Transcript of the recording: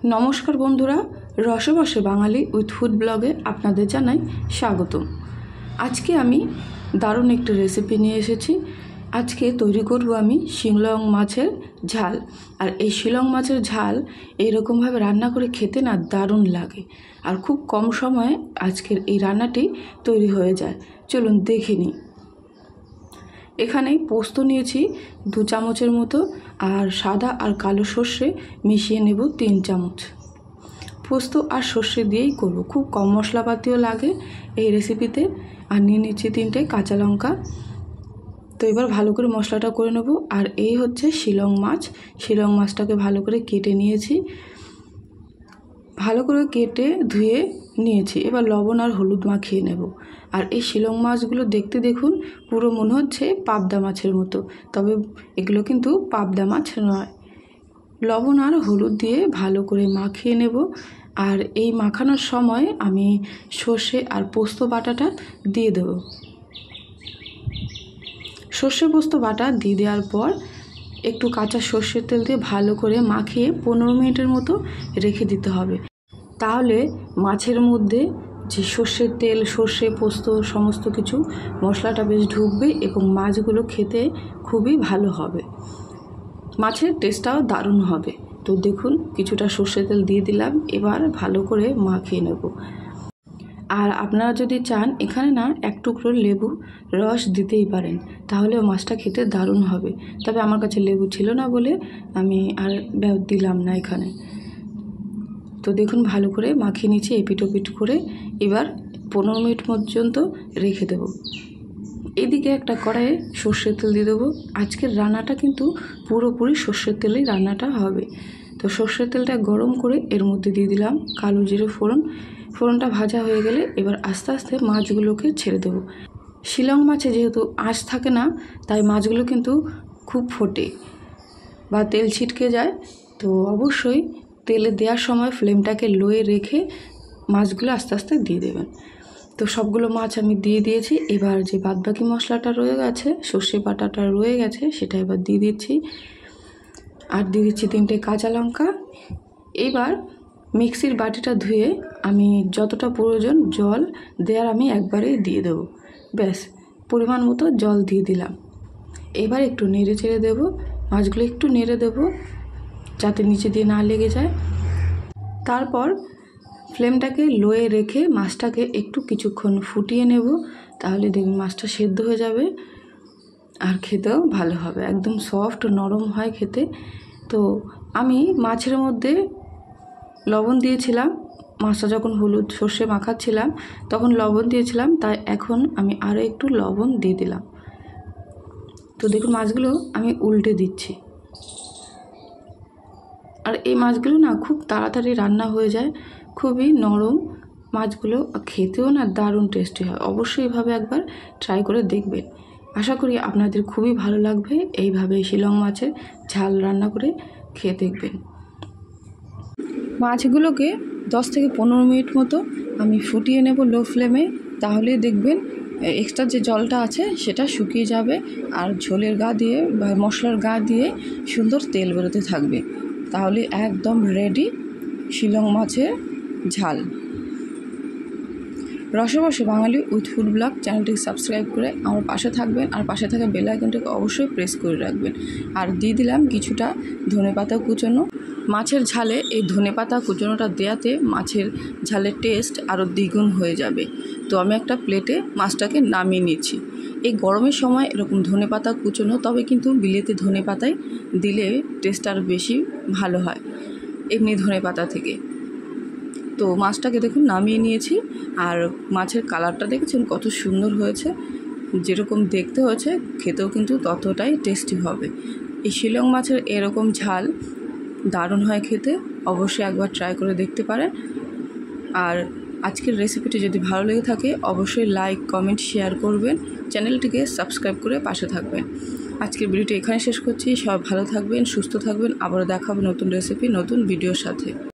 নমস্কার বন্ধুরা, রসে বসে বাঙালি উইথ ফুড ব্লগে আপনাদের জানাই স্বাগতম। আজকে আমি দারুণ একটি রেসিপি নিয়ে এসেছি। আজকে তৈরি করব আমি শিলং মাছের ঝাল। আর এই শিলং মাছের ঝাল এইরকমভাবে রান্না করে খেতে না দারুণ লাগে, আর খুব কম সময়ে আজকের এই রান্নাটি তৈরি হয়ে যায়। চলুন দেখে নিই। এখানে পোস্ত নিয়েছি 2 চামচের মতো, আর সাদা আর কালো সর্ষে মিশিয়ে নেব 3 চামচ। পোস্ত আর সর্ষে দিয়েই করব, খুব কম মশলাপাতিও লাগে এই রেসিপিতে। আর নিয়ে নিচ্ছি 3টে কাঁচা লঙ্কা। তো এবার ভালো করে মশলাটা করে নেব। আর এই হচ্ছে শিলং মাছ। শিলং মাছটাকে ভালো করে কেটে নিয়েছি, ভালো করে কেটে ধুয়ে নিয়েছি। এবার লবণ আর হলুদ মাখিয়ে নেব। আর এই শিলং মাছগুলো দেখতে দেখুন পুরো মনে হচ্ছে পাবদা মাছের মতো, তবে এগুলো কিন্তু পাবদা মাছ নয়। লবণ আর হলুদ দিয়ে ভালো করে মাখিয়ে নেব। আর এই মাখানোর সময় আমি সর্ষে আর পোস্ত বাটাটা দিয়ে দেব। সর্ষে পোস্ত বাটা দিয়ে দেওয়ার পর একটু কাঁচা সর্ষের তেল দিয়ে ভালো করে মাখিয়ে 15 মিনিটের মতো রেখে দিতে হবে। তাহলে মাছের মধ্যে যে সর্ষের তেল, সর্ষে, পোস্ত সমস্ত কিছু মশলাটা বেশ ঢুকবে এবং মাছগুলো খেতে খুবই ভালো হবে, মাছের টেস্টটাও দারুণ হবে। তো দেখুন কিছুটা সর্ষের তেল দিয়ে দিলাম, এবার ভালো করে মাখিয়ে নেব। আর আপনারা যদি চান এখানে না 1 টুকরো লেবু রস দিতেই পারেন, তাহলে মাছটা খেতে দারুণ হবে। তবে আমার কাছে লেবু ছিল না বলে আমি আর দিলাম না এখানে। তো দেখুন ভালো করে মাখিয়ে নিচ্ছি এপিট ওপিট করে। এবার 15 মিনিট পর্যন্ত রেখে দেব। এদিকে একটা কড়াইয়ে সর্ষের তেল দিয়ে দেবো। আজকের রান্নাটা কিন্তু পুরোপুরি সর্ষের তেলেই রান্নাটা হবে। তো সর্ষের তেলটা গরম করে এর মধ্যে দিয়ে দিলাম কালো জিরে ফোড়ন। ফোড়নটা ভাজা হয়ে গেলে এবার আস্তে আস্তে মাছগুলোকে ছেড়ে দেবো। শিলং মাছে যেহেতু আঁশ থাকে না, তাই মাছগুলো কিন্তু খুব ফোটে বা তেল ছিটকে যায়। তো অবশ্যই তেলে দেওয়ার সময় ফ্লেমটাকে লোয়ে রেখে মাছগুলো আস্তে আস্তে দিয়ে দেবেন। তো সবগুলো মাছ আমি দিয়ে দিয়েছি। এবার যে বাদবাকি মশলাটা রয়ে গেছে, সর্ষে বাটাটা রয়ে গেছে, সেটা এবার দিয়ে দিচ্ছি। আর দিয়ে দিচ্ছি 3টে কাঁচা লঙ্কা। এবার মিক্সির বাটিটা ধুয়ে আমি যতটা প্রয়োজন জল দেওয়ার আমি একবারেই দিয়ে দেবো। ব্যাস পরিমাণ মতো জল দিয়ে দিলাম। এবার একটু নেড়ে চেড়ে দেবো, মাছগুলো একটু নেড়ে দেবো যাতে নিচে দিয়ে না লেগে যায়। তারপর ফ্লেমটাকে লোয়ে রেখে মাছটাকে একটু কিছুক্ষণ ফুটিয়ে নেব, তাহলে দেখুন মাছটা সেদ্ধ হয়ে যাবে আর খেতেও ভালো হবে, একদম সফট নরম হয় খেতে। তো আমি মাছের মধ্যে লবণ দিয়েছিলাম, মাছটা যখন হলুদ সর্ষে মাখাচ্ছিলাম তখন লবণ দিয়েছিলাম, তাই এখন আমি আরও একটু লবণ দিয়ে দিলাম। তো দেখুন মাছগুলো আমি উল্টে দিচ্ছি। আর এই মাছগুলো না খুব তাড়াতাড়ি রান্না হয়ে যায়, খুবই নরম মাছগুলো, খেতেও না দারুণ টেস্টি হয়। অবশ্যই এইভাবে একবার ট্রাই করে দেখবেন। আশা করি আপনাদের খুবই ভালো লাগবে এইভাবে শিলং মাছের ঝাল রান্না করে খেয়ে দেখবেন। মাছগুলোকে 10 থেকে 15 মিনিট মতো আমি ফুটিয়ে নেব লো ফ্লেমে, তাহলে দেখবেন এক্সট্রা যে জলটা আছে সেটা শুকিয়ে যাবে আর ঝোলের গা দিয়ে বা মশলার গা দিয়ে সুন্দর তেল বেরোতে থাকবে। তাহলে একদম রেডি শিলং মাছের ঝাল। রসে বসে বাঙালি উইথ ফুড ব্লগ চ্যানেলটিকে সাবস্ক্রাইব করে আমার পাশে থাকবেন, আর পাশে থাকা বেল আইকনটাকে অবশ্যই প্রেস করে রাখবেন। আর দিয়ে দিলাম কিছুটা ধনেপাতা কুচোনো। মাছের ঝালে এই ধনেপাতা কুচোনোটা দেওয়াতে মাছের ঝালের টেস্ট আরও দ্বিগুণ হয়ে যাবে। তো আমি একটা প্লেটে মাছটাকে নামিয়ে নিচ্ছি। এই গরমের সময় এরকম ধনেপাতা কুচোনো, তবে কিন্তু বিলেতি ধনেপাতায় দিলে টেস্ট আরও বেশি ভালো হয় এমনি ধনেপাতা থেকে। তো মাছটাকে দেখুন নামিয়ে নিয়েছি, আর মাছের কালারটা দেখেছেন কত সুন্দর হয়েছে। যেরকম দেখতে হয়েছে খেতেও কিন্তু ততটাই টেস্টি হবে। এই শিলং মাছের এরকম ঝাল দারুণ হয় খেতে, অবশ্যই একবার ট্রাই করে দেখতে পারেন। আর আজকের রেসিপিটি যদি ভালো লেগে থাকে অবশ্যই লাইক, কমেন্ট, শেয়ার করবেন, চ্যানেলটিকে সাবস্ক্রাইব করে পাশে থাকবেন। আজকের ভিডিওটি এখানে শেষ করছি। সবাই ভালো থাকবেন, সুস্থ থাকবেন। আবারও দেখা হবে নতুন রেসিপি, নতুন ভিডিওর সাথে।